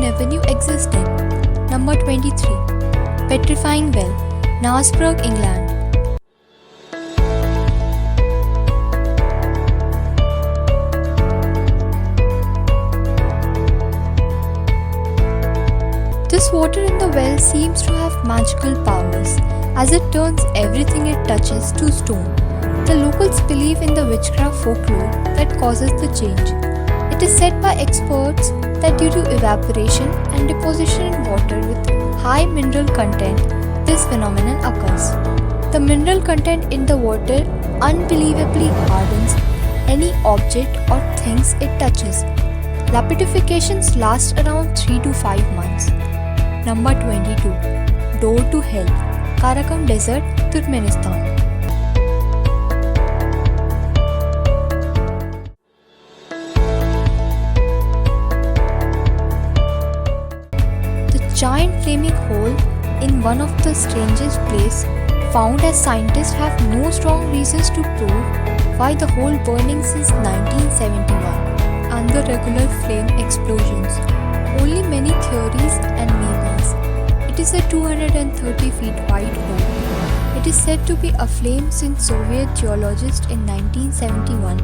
never knew existed. Number 23. Petrifying Well, Knaresborough, England. This water in the well seems to have magical powers, as it turns everything it touches to stone. The locals believe in the witchcraft folklore that causes the change. It is said by experts that due to evaporation and deposition in water with high mineral content, this phenomenon occurs. The mineral content in the water unbelievably hardens any object or things it touches. Lapidifications last around 3 to 5 months. Number 22. Door to Hell, Karakum Desert, Turkmenistan. The giant flaming hole in one of the strangest places found, as scientists have no strong reasons to prove why the hole burning since 1971 and the regular flame explosions. Only many theories and maybes. It is a 230 feet wide hole. It is said to be aflame since Soviet geologists in 1971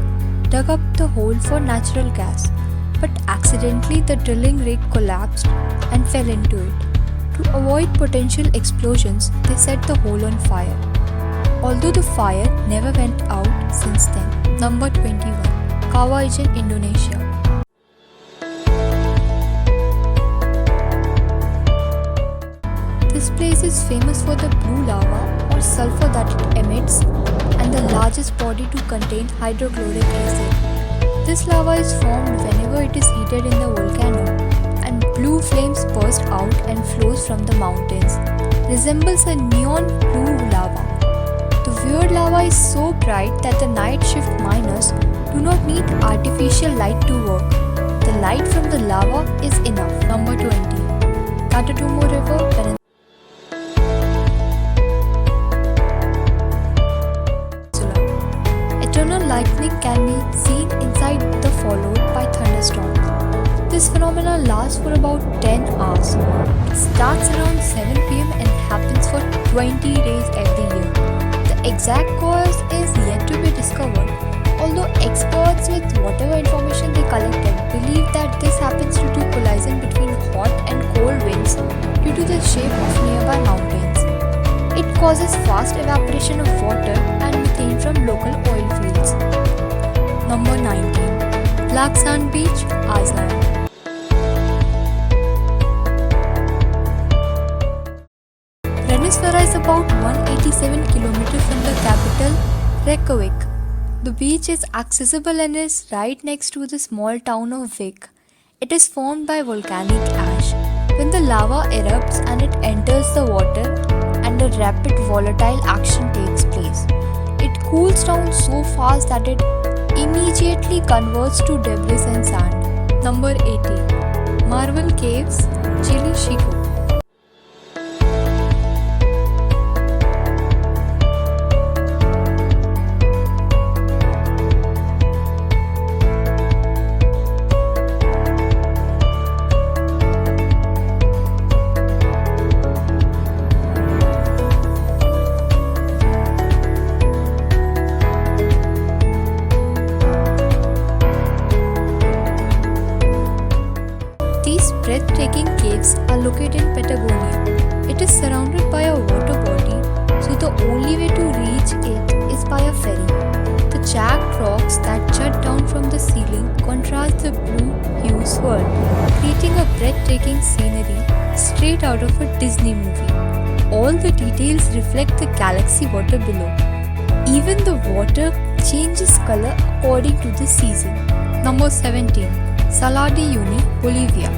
dug up the hole for natural gas, but accidentally the drilling rig collapsed and fell into it. To avoid potential explosions, they set the hole on fire. Although the fire never went out since then. Number 21. Kawah Ijen, Indonesia. This place is famous for the blue lava or sulfur that it emits and the largest body to contain hydrochloric acid. This lava is formed whenever it is heated in the volcano, and blue flames burst out and flows from the mountains. Resembles a neon blue lava. The weird lava is so bright that the night shift miners do not need artificial light to work. The light from the lava is enough. Number 20. Katatumo River, Peninsula. Eternal lightning can be seen inside the followed by thunderstorms. This phenomenon lasts for about 10 hours. It starts around 7 pm and happens for 20 days every year. The exact cause is yet to be discovered, although experts with whatever information they collected believe that this happens due to collision between hot and cold winds due to the shape of nearby mountains. It causes fast evaporation of water and methane from local oil fields. Number 19. Black Sand Beach, Iceland. Renisvara is about 187 km from the capital, Reykjavik. The beach is accessible and is right next to the small town of Vik. It is formed by volcanic ash. When the lava erupts and it enters the water and a rapid volatile action takes place, it cools down so fast that it immediately converts to debris and sand. Number 18. Marble Caves, Chile, Chico. Breathtaking caves are located in Patagonia. It is surrounded by a water body, so the only way to reach it is by a ferry. The jagged rocks that jut down from the ceiling contrast the blue hues world, creating a breathtaking scenery straight out of a Disney movie. All the details reflect the galaxy water below. Even the water changes color according to the season. Number 17. Salar de Uyuni, Bolivia.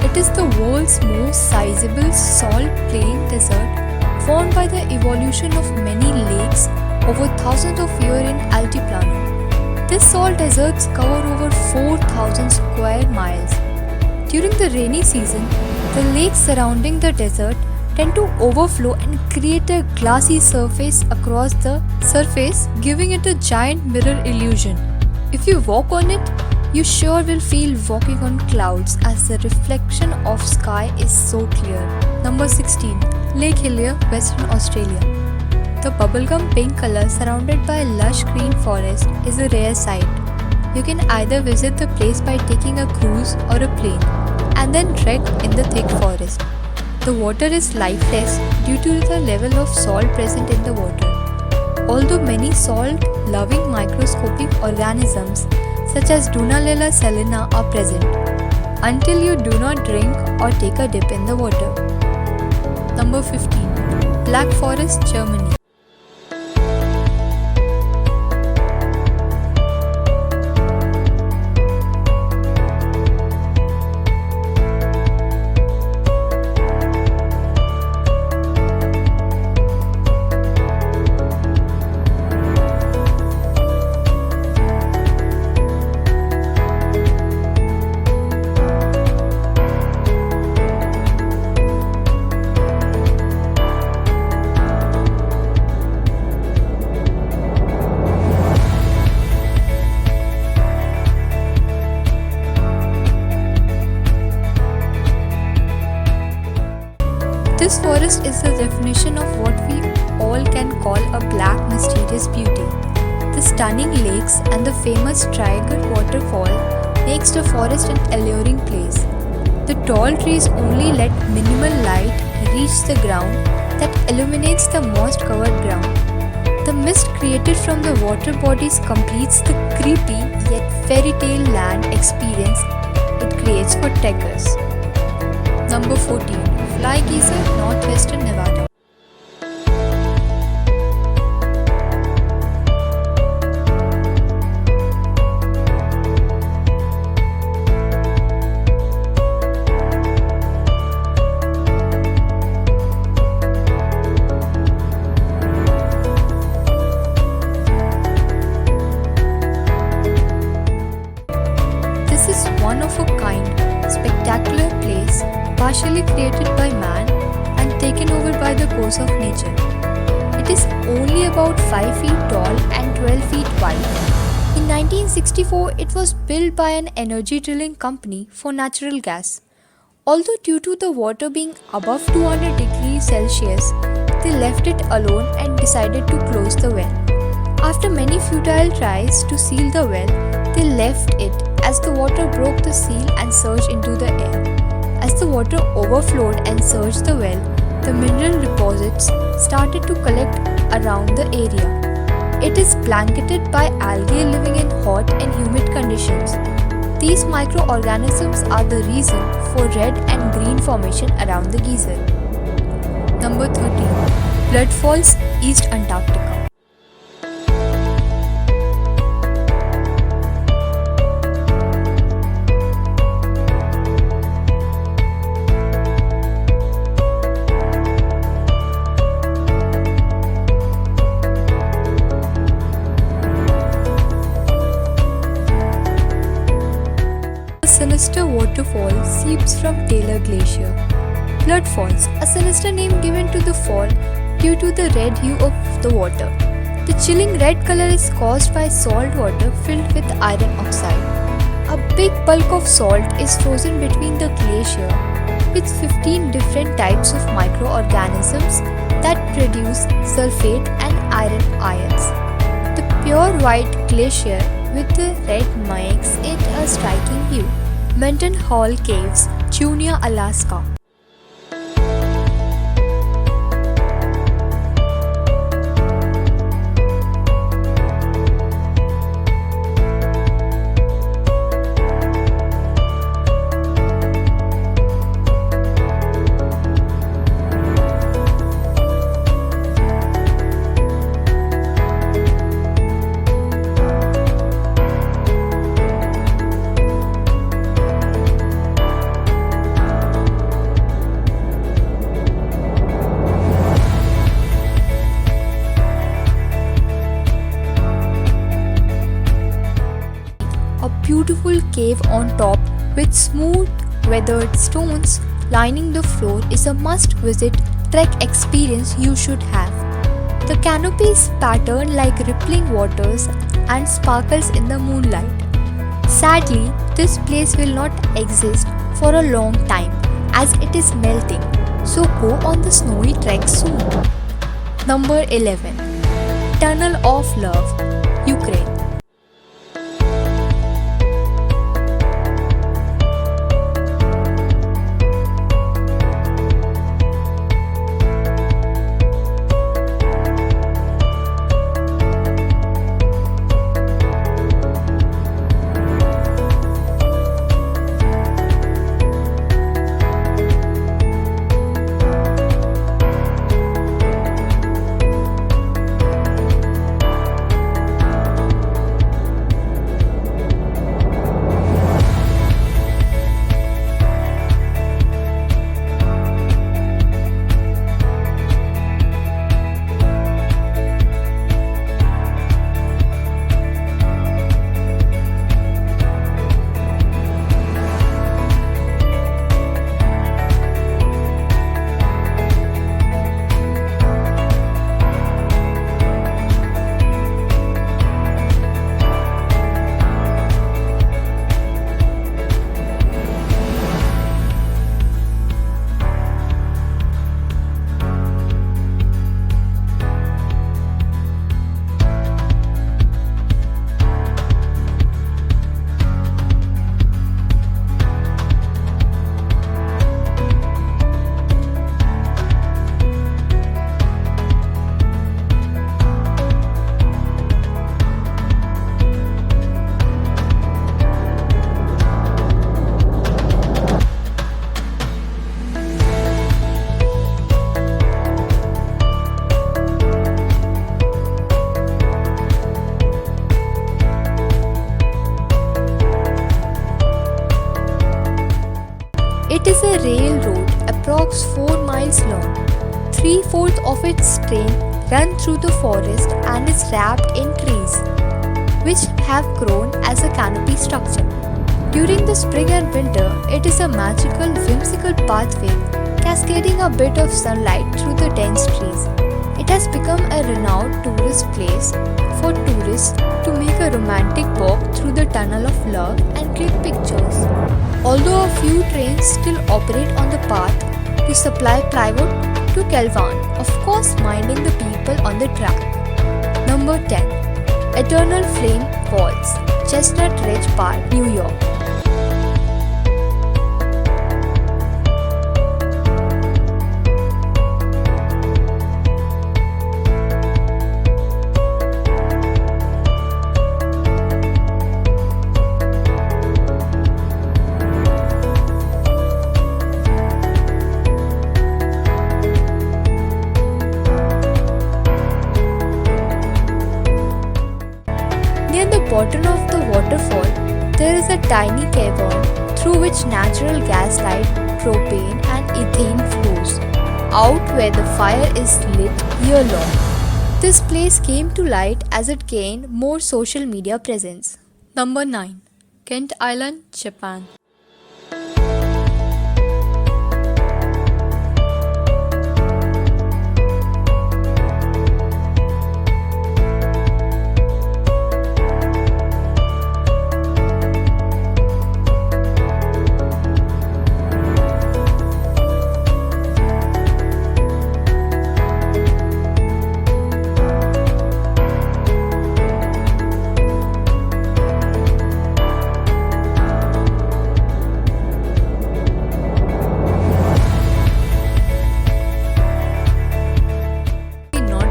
It is the world's most sizable salt plain desert, formed by the evolution of many lakes over thousands of years in Altiplano. These salt deserts cover over 4,000 square miles. During the rainy season, the lakes surrounding the desert tend to overflow and create a glassy surface across the surface, giving it a giant mirror illusion. If you walk on it, you sure will feel walking on clouds as the reflection of sky is so clear. Number 16. Lake Hillier, Western Australia. The bubblegum pink color surrounded by a lush green forest is a rare sight. You can either visit the place by taking a cruise or a plane and then trek in the thick forest. The water is lifeless due to the level of salt present in the water. Although many salt-loving microscopic organisms such as Dunaliella salina are present, until you do not drink or take a dip in the water. Number 15. Black Forest, Germany. This forest is the definition of what we all can call a black mysterious beauty. The stunning lakes and the famous Triangle waterfall makes the forest an alluring place. The tall trees only let minimal light reach the ground that illuminates the moss-covered ground. The mist created from the water bodies completes the creepy yet fairy tale land experience it creates for trekkers. Number 14. Fly Geyser, Northwestern Nevada. This is one of a kind, spectacular place partially created by man and taken over by the course of nature. It is only about 5 feet tall and 12 feet wide. In 1964, it was built by an energy drilling company for natural gas. Although due to the water being above 200 degrees Celsius, they left it alone and decided to close the well. After many futile tries to seal the well, they left it as the water broke the seal and surged into the air. As the water overflowed and surged the well, the mineral deposits started to collect around the area. It is blanketed by algae living in hot and humid conditions. These microorganisms are the reason for red and green formation around the geyser. Number 13. Blood Falls, East Antarctica. Sinister waterfall seeps from Taylor Glacier. Blood Falls, a sinister name given to the fall due to the red hue of the water. The chilling red color is caused by salt water filled with iron oxide. A big bulk of salt is frozen between the glacier with 15 different types of microorganisms that produce sulfate and iron ions. The pure white glacier with the red makes it a striking view. Mendenhall Caves, Juneau, Alaska. cave on top with smooth, weathered stones lining the floor is a must-visit trek experience you should have. The canopy is patterned like rippling waters and sparkles in the moonlight. Sadly, this place will not exist for a long time as it is melting, so go on the snowy trek soon. Number 11. Tunnel of Love, Ukraine. It is a railroad approx 4 miles long. 3/4 of its train run through the forest and is wrapped in trees, which have grown as a canopy structure. During the spring and winter, it is a magical, whimsical pathway cascading a bit of sunlight through the dense trees. It has become a renowned tourist place for tourists to make a romantic walk through the Tunnel of Love and click pictures. Although a few trains still operate on the path to supply plywood to Kelvan, of course minding the people on the track. Number 10. Eternal Flame Falls, Chestnut Ridge Park, New York. Near the bottom of the waterfall, there is a tiny cavern through which natural gas light, propane and ethane flows out where the fire is lit year long. This place came to light as it gained more social media presence. Number 9. Kent Island, Japan.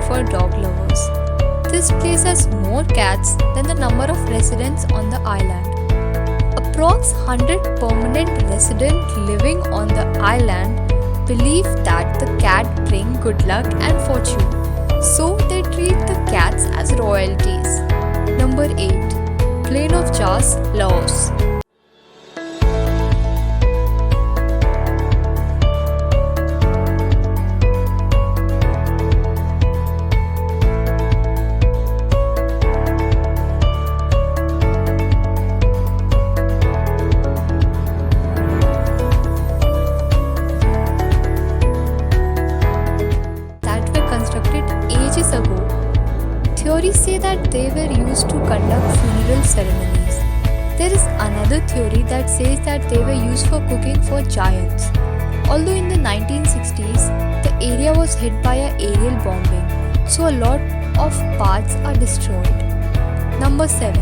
For dog lovers. This place has more cats than the number of residents on the island. Approx 100 permanent residents living on the island believe that the cat bring good luck and fortune, so they treat the cats as royalties. Number 8. Plain of Jars, Laos. that they were used to conduct funeral ceremonies. There is another theory that says that they were used for cooking for giants. Although in the 1960s, the area was hit by a aerial bombing, so a lot of parts are destroyed. Number 7.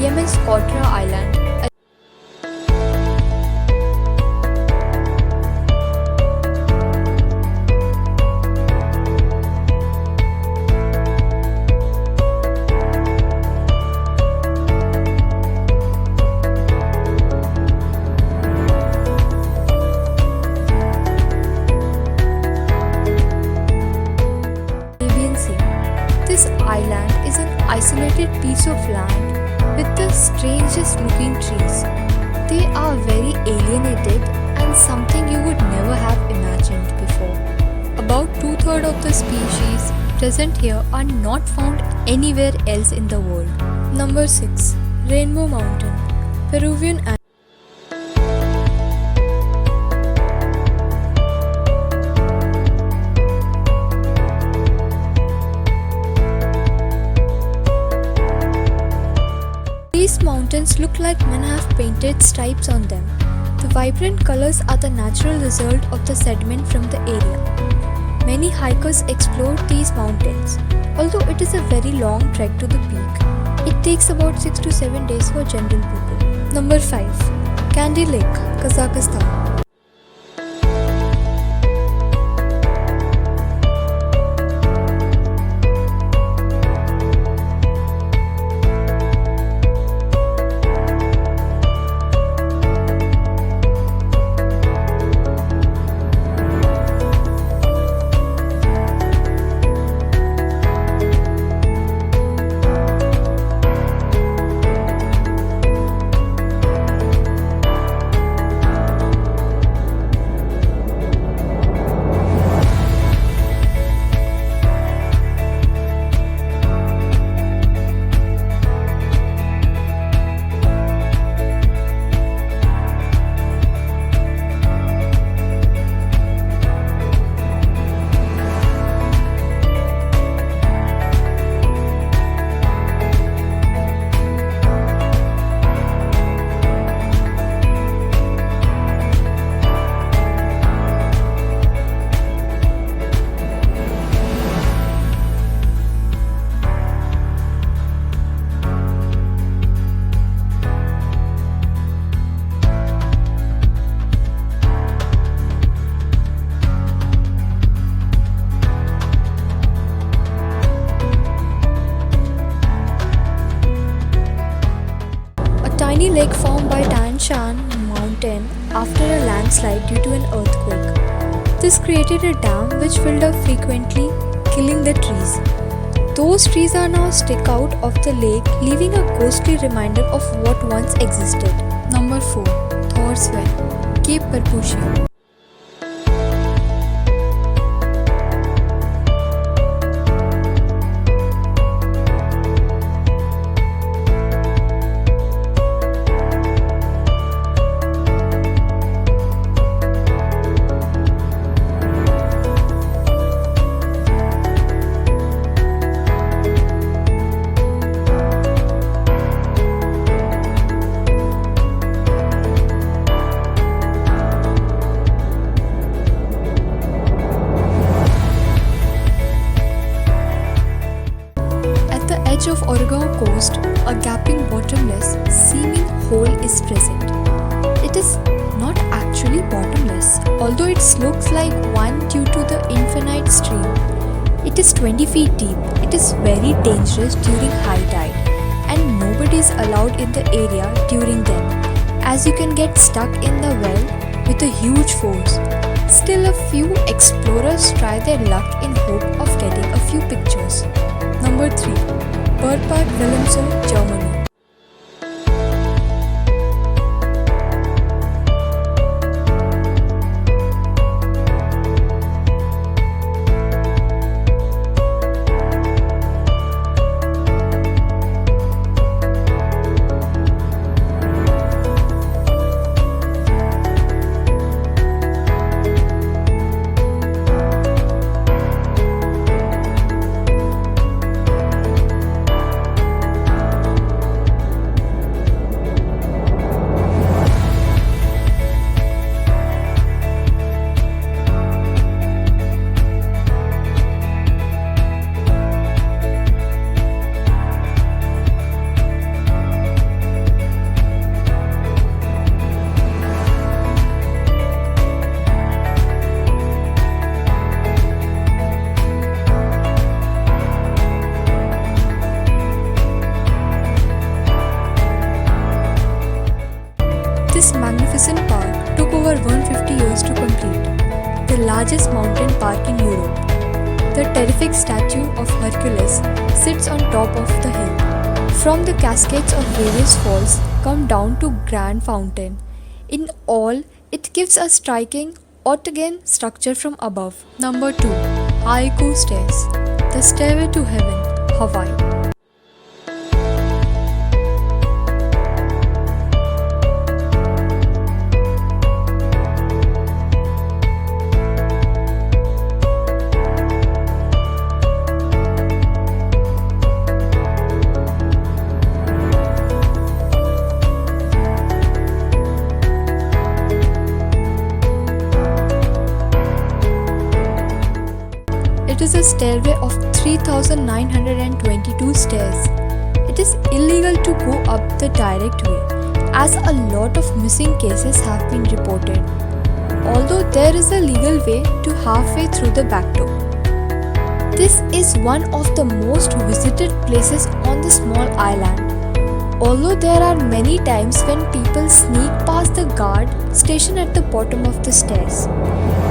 Yemen's Kotra Island. This island is an isolated piece of land with the strangest looking trees. They are very alienated and something you would never have imagined before. About 2/3 of the species present here are not found anywhere else in the world. Number 6. Rainbow Mountain, Peruvian. These mountains look like men have painted stripes on them. The vibrant colors are the natural result of the sediment from the area. Many hikers explore these mountains. Although it is a very long trek to the peak, it takes about 6 to 7 days for general people. Number 5. Candy Lake, Kazakhstan. Tiny lake formed by Tan Shan mountain after a landslide due to an earthquake. This created a dam which filled up frequently, killing the trees. Those trees are now stuck out of the lake, leaving a ghostly reminder of what once existed. Number 4. Thor's Well, Cape Perputia. Edge of Oregon coast, a gaping bottomless, seeming hole is present. It is not actually bottomless, although it looks like one due to the infinite stream. It is 20 feet deep. It is very dangerous during high tide, and nobody is allowed in the area during them, as you can get stuck in the well with a huge force. Still, a few explorers try their luck in hope of getting a few pictures. Number 3. Burpart Wilhelmshaven, Germany. 150 years to complete. The largest mountain park in Europe. The terrific statue of Hercules sits on top of the hill. From the cascades of various falls come down to grand fountain. In all, it gives a striking octagon structure from above. Number 2. Haiku Stairs. The Stairway to Heaven, Hawaii. It is a stairway of 3,922 stairs. It is illegal to go up the direct way, as a lot of missing cases have been reported, although there is a legal way to halfway through the back door. This is one of the most visited places on the small island, although there are many times when people sneak past the guard stationed at the bottom of the stairs.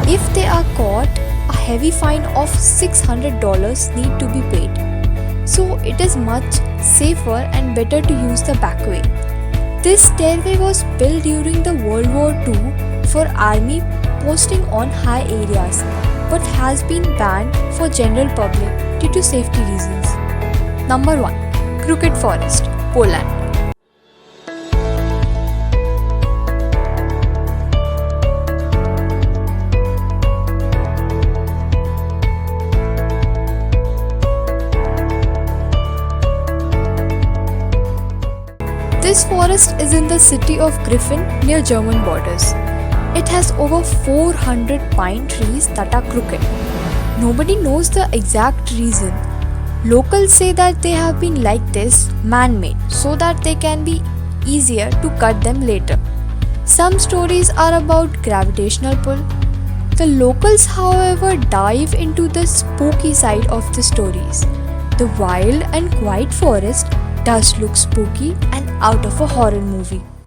If they are caught, a heavy fine of $600 need to be paid. So it is much safer and better to use the back way. This stairway was built during the World War II for army posting on high areas, but has been banned for general public due to safety reasons. Number 1. Crooked Forest, Poland. This forest is in the city of Griffin near German borders. It has over 400 pine trees that are crooked. Nobody knows the exact reason. Locals say that they have been like this, man-made, so that they can be easier to cut them later. Some stories are about gravitational pull. The locals, however, dive into the spooky side of the stories. The wild and quiet forest does look spooky and out of a horror movie.